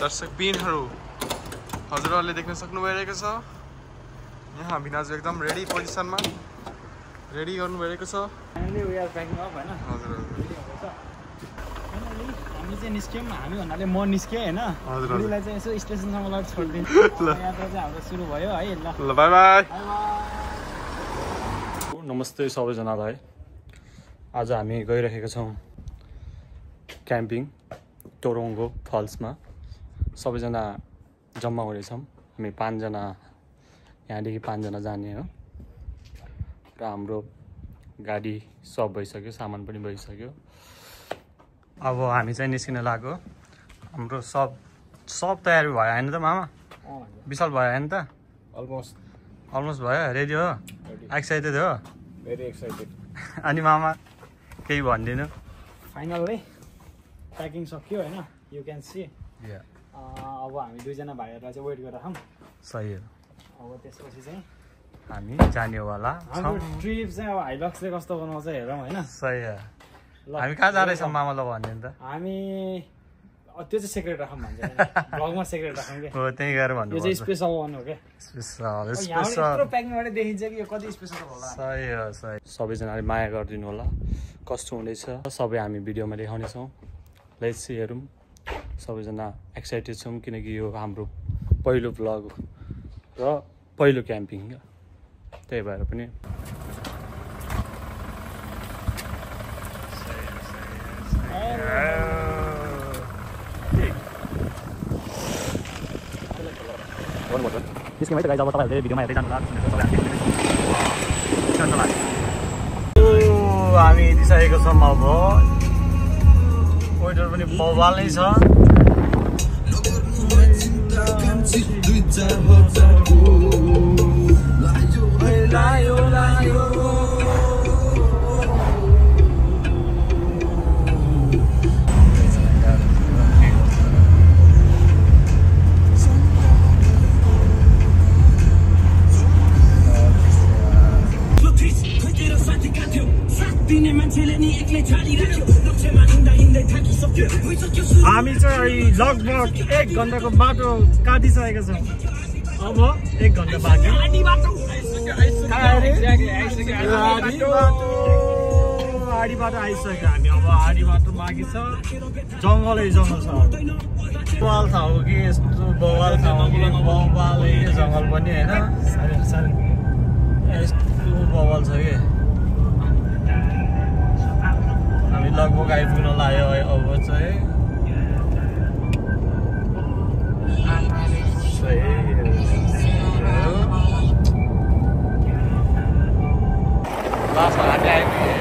दर्शकबिनहरु हजुरहरुले देख्न सक्नु भइरहेको छ यहाँ बिनाजु एकदम रेडी पोजिसनमा रेडी गर्नु भइरहेको छ finally we are packing up हैन हजुर फाइनली हामी चाहिँ निस्क्यौं हामी भन्नाले म निस्के हैन हजुर बुढीलाई चाहिँ यसो स्टेसनसम्म लड छोड्दिन यात्रा चाहिँ हाम्रो सुरु भयो है ल बाइ बाइ नमस्ते सबैजनालाई आज हामी गइरहेका छौं क्याम्पिङ टोरोङ्गो फल्समा सबैजना जम्मा हुनेछौं हामी 5 जना यहाँदेखि 5 जना जाने हो र हाम्रो गाडी सब भइसक्यो सामान पनि भइसक्यो अब हामी चाहिँ निस्किन लाग्यो हाम्रो सब तयारी भयो हैन त मामा विशाल भयो हैन त अलमोस्ट भयो रेडी हो एक्साइटेड हो भेरी एक्साइटेड अनि मामा केही भन्दिनु फाइनली प्याकिङ सक्यो हैन यु क्यान सी अब हामी 2 जना भाइहरुलाई चाहिँ वेट गरिराखौं सही हो अब त्यसपछि चाहिँ हामी जानेवाला हाम्रो ट्रिप चाहिँ अब हाइलक्सले कस्तो बनाउँछ हेरौँ हैन सही हो हामी कहाँ जाँदैछौँ मामालाई भन्दिनु त हामी त्यो चाहिँ सिक्रेट राखौँ भन्छ ब्लगमा सिक्रेट राखौँ के हो त्यही गरेर भन्नु यो चाहिँ स्पेशल वन हो के स्पेशल यत्रो प्याकिङ गरेर देखिन्छ कि यो कति स्पेशल होला सही हो सही सबैजनाले माया गरिदिनु होला कस्तो हुँदैछ सबै हामी भिडियोमा देखाउने छौँ लेट्स सी हेरौँ सबैजना एक्साइटेड छौँ किनकि यो हाम्रो पहिलो ब्लग र पहिलो क्याम्पिङ त्यही भएर पनि त्यसकै त गाइस अब तपाईहरुले भिडियोमा हेर्दै जानु होला हामी दिइसकेको छौँ अब वेटर पनि बवाल नै छ हामी चाहिँ लगभग 1 घण्टाको बाटो काटिसकेका छौँ अब 1 घण्टा बाँकी आडी बाटो आइसक्यो हामी अब आडी बाटो बाँकी छ जङ्गलै जङ्गल छ बवाल ठाउँ हो कि यस्तो बवाल ठाउँ हो कि बवालै जङ्गल पनि होइन यस्तो बवाल छ कि हामी लगभग आइपुग्न लाग्यो अब चाहिँ लास्टमा हामी आइपुग्यो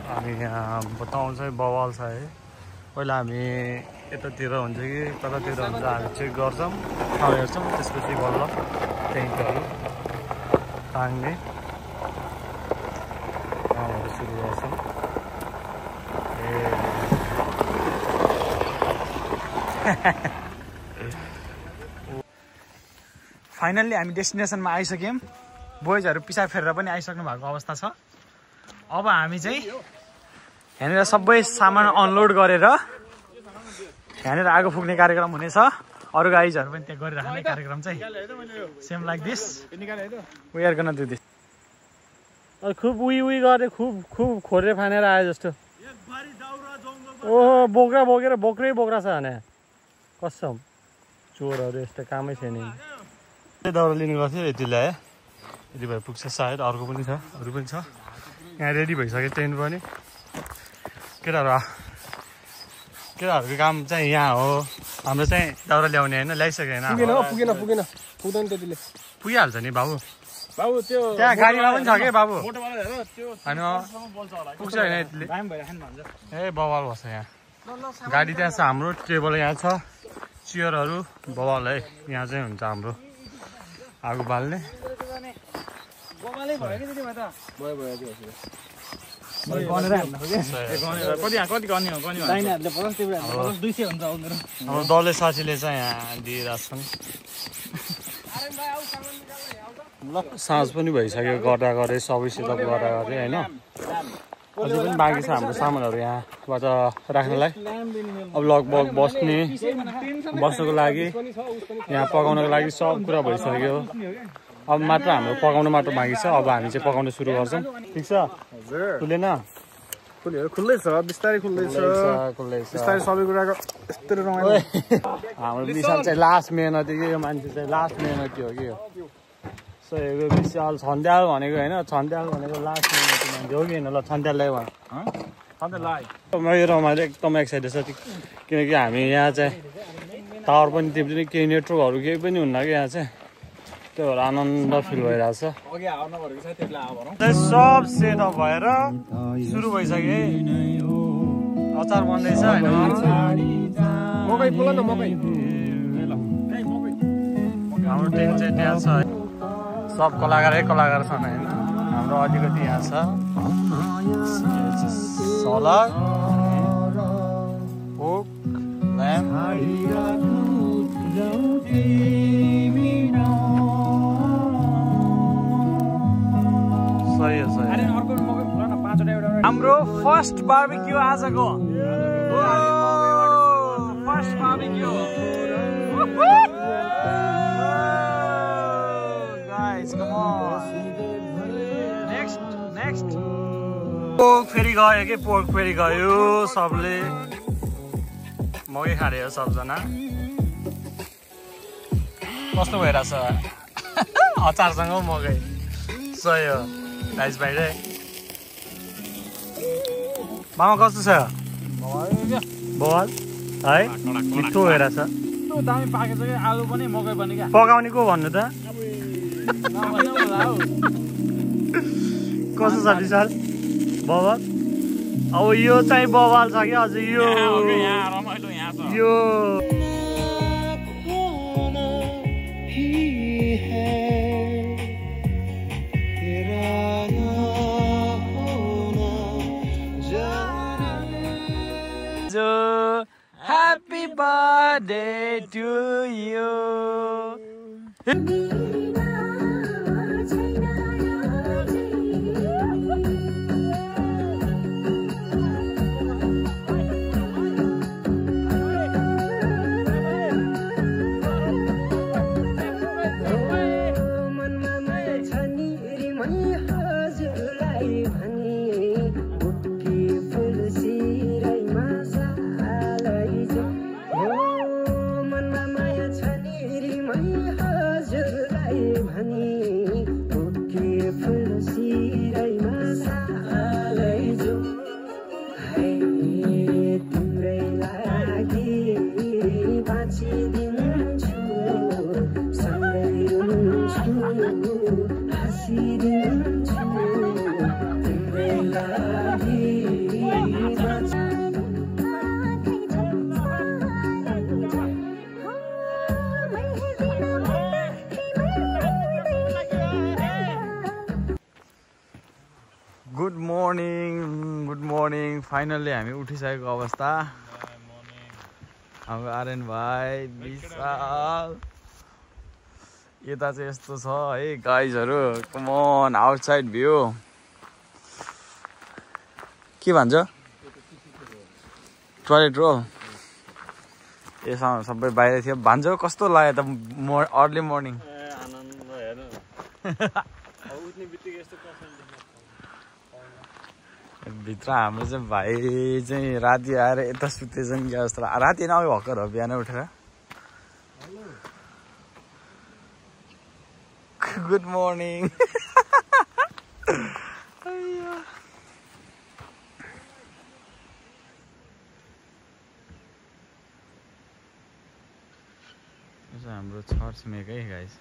हामी यहाँ बताउँछ बवाल छ है पहिला हामी यतातिर हुन्छ कि ततातिर हुन्छ हामी चेक गर्छौँ ठाउँ हेर्छौँ त्यसपछि बल्ल टेन्टहरू टाङ्ने कामहरू सुरु गर्छौँ फाइनल्ली हामी डेस्टिनेसनमा आइसक्यौँ बोइजहरू पिछा फेरेर पनि आइसक्नु भएको अवस्था छ अब हामी चाहिँ यहाँनिर सबै सामान अनलोड गरेर यहाँनिर आगो फुक्ने कार्यक्रम हुनेछ अरू गाइजहरू पनि त्यहाँ गरिराख्ने कार्यक्रम चाहिँ same like this we are gonna do this खुब उही गरे खुब खोरेर फानेर आयो जस्तो ओहो बोक्रै बोक्रा छ भने कसम चोरहरू यस्तो कामै छैन दाउरा लिनु गएको थियो यति ल्याए यति भए पुग्छ सायद अर्को पनि छ अरू पनि छ यहाँ रेडी भइसक्यो टेन्ट पनि केटाहरूको काम चाहिँ यहाँ हो हाम्रो चाहिँ दाउरा ल्याउने होइन ल्याइसक्यो होइन पुग्दैन त्यतिले पुगिहाल्छ नि बाबु त्यो त्यहाँ गाडीमा पनि छ कि बाबु होइन पुग्छ होइन यतिले ए बवाल बस्छ यहाँ गाडी त्यहाँ छ हाम्रो टेबल यहाँ छ चेयरहरू बवाल है यहाँ चाहिँ हुन्छ हाम्रो आगो बाल्ने अब दले साथीले चाहिँ यहाँ दिइरहेको छन् साँझ पनि भइसक्यो गर्दा गर्दै सबैसित गर्दा गर्दै होइन अझै पनि बाँकी छ हाम्रो सामानहरू यहाँबाट राख्नलाई। अब लगभग बस्नुको लागि यहाँ पकाउनको लागि सब कुरा भइसक्यो। अब मात्र हाम्रो पकाउनु मात्र बाँकी छ। अब हामी चाहिँ पकाउनु सुरु गर्छौँ। ठिक छ? खुलेन? खुल्लै छ, बिस्तारै खुल्दै छ, बिस्तारै सबै कुराको यस्तो रमाइलो। हाम्रो विशाल चाहिँ लास्ट मेहनती के यो मान्छे चाहिँ लास्ट मेहनती हो कि यो। सो यो विशाल छन्त्याल भनेको होइन, छन्त्याल भनेको लास्ट मेहनती मान्छे हो कि होइन? ल छन्त्याललाई भन। यो रमाइलो एकदम एक्साइटेड छ किनकि हामी यहाँ चाहिँ टावर पनि टिप्दैन, केही नेटवर्कहरू केही पनि हुन्न कि यहाँ चाहिँ। त्यो भएर आनन्द फिल भइरहेछ। सब सेटअप भएर सुरु भइसक्यो है। अचार बन्दैछ होइन? मकै बोल न, मकै हाम्रो टेन्ट चाहिँ त्यहाँ छ। सब कलाकारै कलाकार छन् होइन? हाम्रो अलिकति यहाँ छ सलाद, पोक, ल्याम्प, हाम्रो फर्स्ट बार्बिक्यू आजको। First barbecue guys, come on. Next pork फेरि गयो कि पोक फेरि गयो। सबले मकै खाने हो सबजना। कस्तो भइरहेछ? अचारसँग मकै सही हो गाइस भाइले। मामा कस्तो छ? बवाल है, मिठो भइरहेछ। दामी पाकेछ कि आलु पनि मकै पनि क्या। पकाउने को भन्नु त? कस्तो छ विशाल? बवाल? अब यो चाहिँ बवाल छ कि अझै यो यो Happy birthday to you. Good morning finally हामी उठिसकेको अवस्था। हाम्रो आर्यन भाइ, विशाल यता चाहिँ यस्तो छ है गाइजहरू। कम अन, आउटसाइड भ्यू के भन्छ? Toilet role. ए सबै बाहिर थियो। भान्जो कस्तो लाग्यो त अर्ली मर्निङ? भित्र हाम्रो चाहिँ भाइ चाहिँ राति आएर यता सुतेछन् क्या जस्तो राति नै भर्खर हो बिहान उठेर। Good morning. हाम्रो छर छिमेकै गाइस।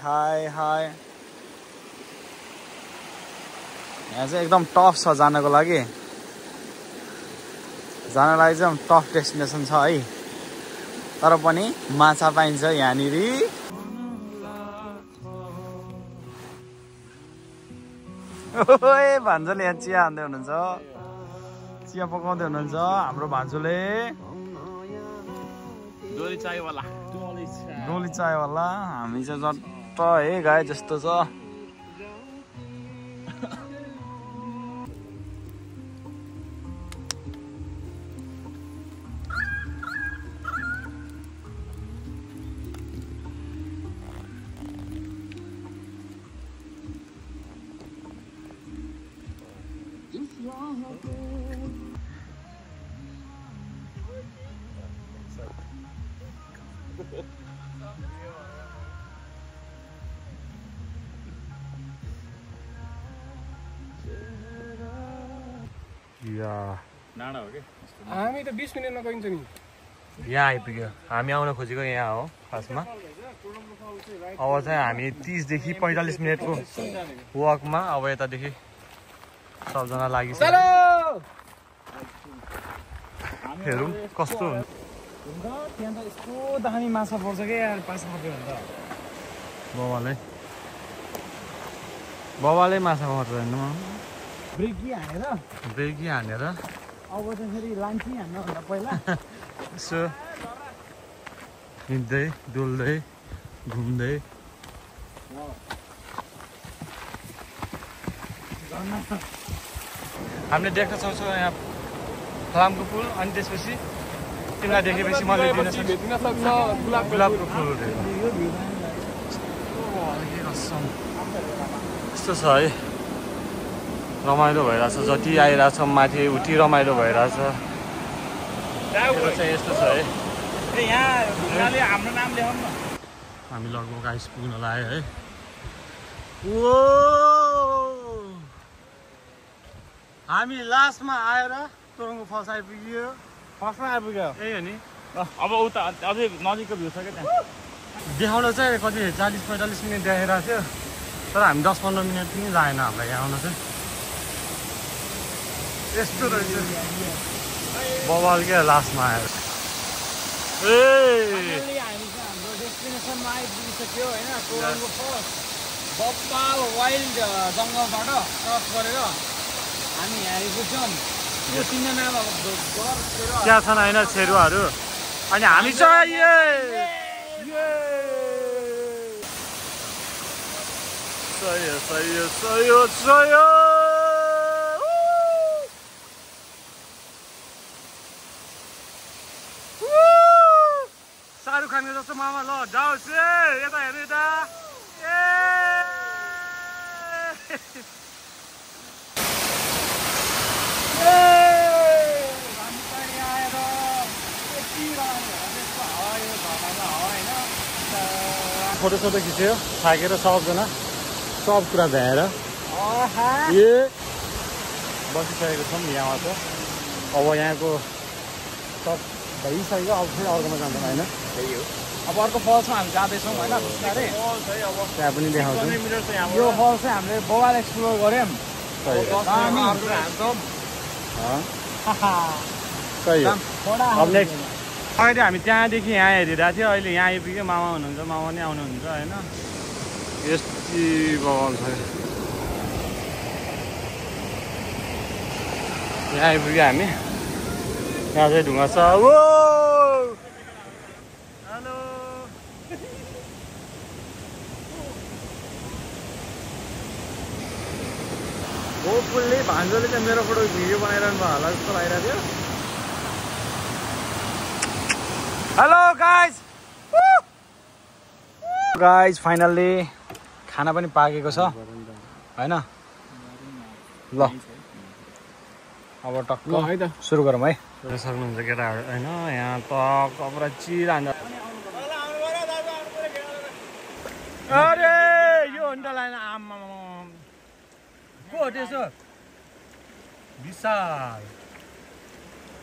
हाई यहाँ चाहिँ एकदम टफ छ जानको लागि। चाहिँ टफ डेस्टिनेसन छ है। तर पनि माछा पाइन्छ यहाँनिर। ओए भान्जोले यहाँ चिया हान्दै हुनुहुन्छ, चिया पकाउँदै हुनुहुन्छ हाम्रो भान्जोले। डोली चायवाला हामी चाहिँ जट्ट है गाए जस्तो छ। डाँडा हो कि हामी त 20 मिनेटमा गइन्छ नि। यहाँ आइपुग्यो, हामी आउन खोजेको यहाँ हो खासमा। अब चाहिँ हामी 30 देखि 45 मिनटको वकमा अब यतादेखि सबजना लागिसक्यो। हेरौँ कस्तो हुन्छ। त्यहाँ त यस्तो दामी माछा पर्छ क्या यार, पास पर्यो भने त बाबाले माछा पर्छ हेर्नु। ब्रेकी हानेर अब चाहिँ फेरि लान्ची हान्नुभन्दा पहिला यसो हिँड्दै डुल्दै घुम्दै हामीले देख्न सक्छौँ यहाँ फलामको फुल। अनि त्यसपछि तिमीलाई देखेपछि मैले दिन सक्छु गुलाबको फुलहरू। यस्तो छ है, रमाइलो भइरहेछ। जति आइरहेछ माथि उठी रमाइलो भइरहेछ। चाहिँ यस्तो छ है। हाम्रो नाम लेखौँ न। हामी लगभग आइपुग्न लाग्यो है। ओ हामी लास्टमा आएर तोरङको फल्स आइपुग्यो। फर्स्टमा आइपुग्यो यही हो नि। अब उता अझै नजिकको भ्यू छ क्या त्यहाँ। देखाउन चाहिँ कति 40-45 मिनट देखाइरहेको थियो, तर हामी 10-15 मिनट पनि लागेन हामीलाई यहाँ आउन चाहिँ। यस्तो रहेछ बवाल क्या लास्टमा आएर। हामी हाम्रो डेस्टिनेसनमा आइपुगिसक्यो होइन। तोरङको फर्स्ट बब्बाल वाइल्ड जङ्गलबाट क्रस गरेर हामी यहाँ आइपुग्छौँ। यो तिनजना त्यहाँ छन् होइन छेरुवाहरू। अनि हामी चाहिँ शाहरुख खानको जस्तो मामा ल जाओस् यता हेर्नु यता। फोटो खिच्यो थाकेर सबजना सब कुरा भ्याएर बसिसकेको छौँ यहाँ त। अब यहाँको सब भइसक्यो, अब फेरि अर्कोमा जान्छौँ होइन। त्यही हो। अब अर्को फल्समा हामी जाँदैछौँ होइन बिस्तारै। त्यहाँ पनि देखाउँछौँ। यो फल्स चाहिँ हामीले बवाल एक्सप्लोर गऱ्यौँ। अब नेक्स्ट अहिले हामी त्यहाँदेखि यहाँ हेरिरहेको थियो, अहिले यहाँ आइपुग्यो। मामा हुनुहुन्छ, मामा नै आउनुहुन्छ होइन। यति बवाल छ यहाँ आइपुग्यो हामी। यहाँ चाहिँ ढुङ्गा छ। हेलो होपफुल्ली भान्जोले चाहिँ मेरो फोटो भिडियो बनाइरहनु भयो होला जस्तो लागिरहेको थियो। हेलो गाइज फाइनल्ली खाना पनि पाकेको छ होइन। ल अब टक्क सुरु गरौँ है। सक्नुहुन्छ केटाहरू होइन। यहाँ त कपडा चिरान्छ। अरे यो हो नि त लाइन आमा को हो त्यसो? विशाल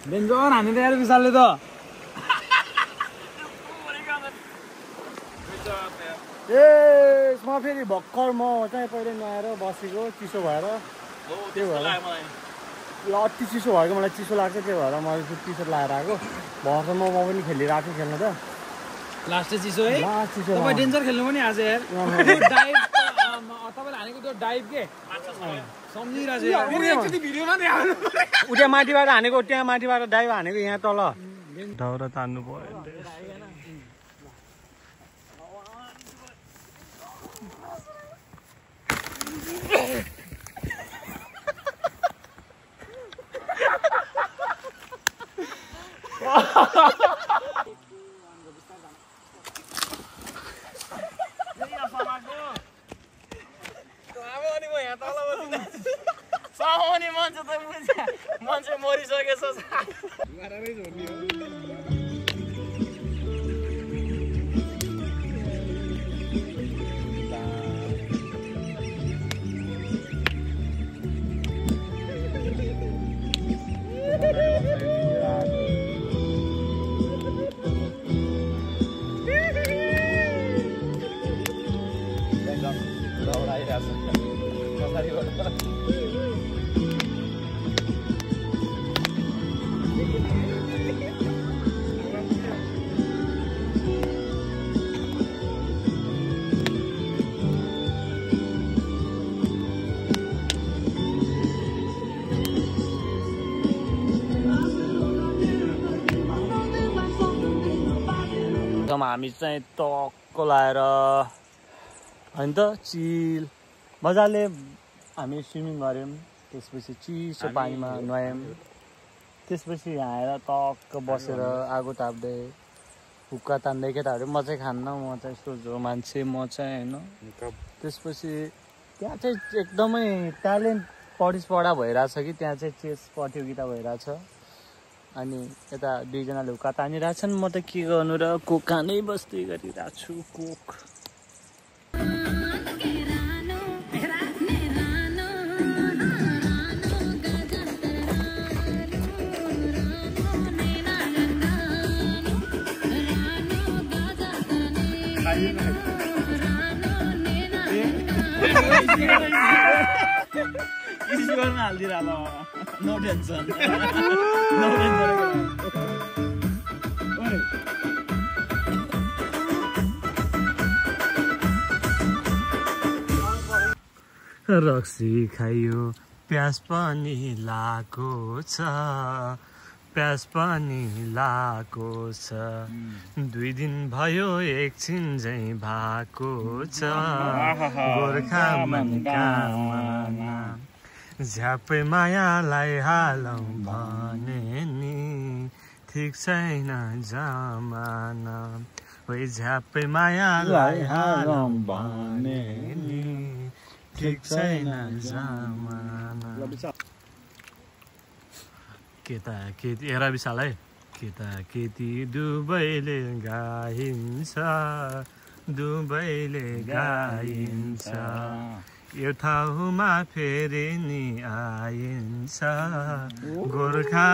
डेन्जर हाने त यार विशालले त। ए म फेरि भर्खर म चाहिँ पहिले नआएर बसेको चिसो भएर त्यो भएर ल अति चिसो भएको मलाई चिसो लाग्छ, त्यो भएर मैले टी सर्ट लगाएर आएको। भर्खरमा म पनि खेलिरहेको थिएँ खेल्न त। लास्ट चिसो है तपाईँ डेन्जर खेल्नु पनि आज यार डाइभ तपाईँले हानेको त्यो डाइभ के सम्झिरहेको उता माथिबाट हानेको त्यहाँ माथिबाट डाइभ हानेको यहाँ तल दाउरा तान्नु पर्यो मान्छे मरिसकेछ हामी चाहिँ टक्क लाएर होइन त चिल मजाले हामी स्विमिङ गऱ्यौँ त्यसपछि चिसो पानीमा नुहायौँ त्यसपछि आएर टक्क बसेर आगो ताप्दै हुक्का तान्दै केटाहरू म चाहिँ खान्न म चाहिँ यस्तो जो मान्छे म चाहिँ होइन त्यसपछि त्यहाँ चाहिँ एकदमै ट्यालेन्ट प्रतिस्पर्धा भइरहेछ कि त्यहाँ चाहिँ चेस प्रतियोगिता भइरहेछ अनि यता दुईजनाले हुक्का तानिरहेछन् म त के गर्नु र कोक खानै बस्दै गरिरहेको छु कोक हालिदिएर नो टेन्सन रक्सी खायो प्याज पनि लाको छ प्याज पनि लाको छ 2 दिन भयो एकछिन चाहिँ भएको छ गोर्खा मनका मना झ्यापै मायालाई हालौँ भने नि ठिक छैन जमाना ओइ झ्यापै मायालाई हालौँ भने नि ठिक छैन जमाना केटा केटी हेर विशाल है केटा केटी दुबैले गाइन्छ दुबैले गाइन्छ यो ठाउँमा फेरि नि आइन्छ गोर्खा